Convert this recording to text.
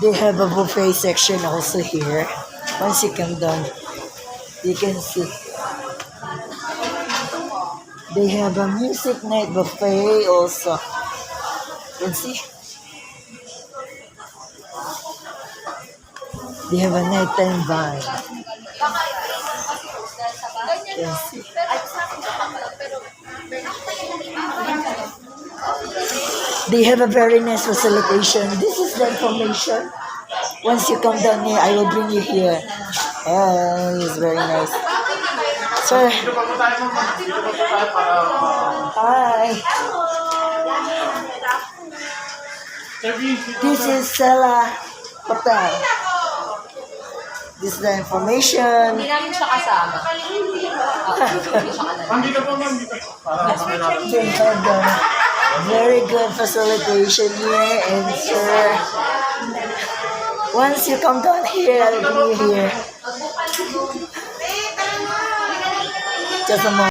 They have a buffet section also here. Once you come down, you can see. They have a music night buffet also. You can see. They have a nighttime bar. You can see. They have a very nice facilitation. This is the information. Once you come down here, I will bring you here. It's very nice. Sir. Hi. This is Stella Hotel. This is the information. Hindi namin siya kasama. They have a very good facilitation here, and sir, once you come down here, I'll bring you here. Just a moment.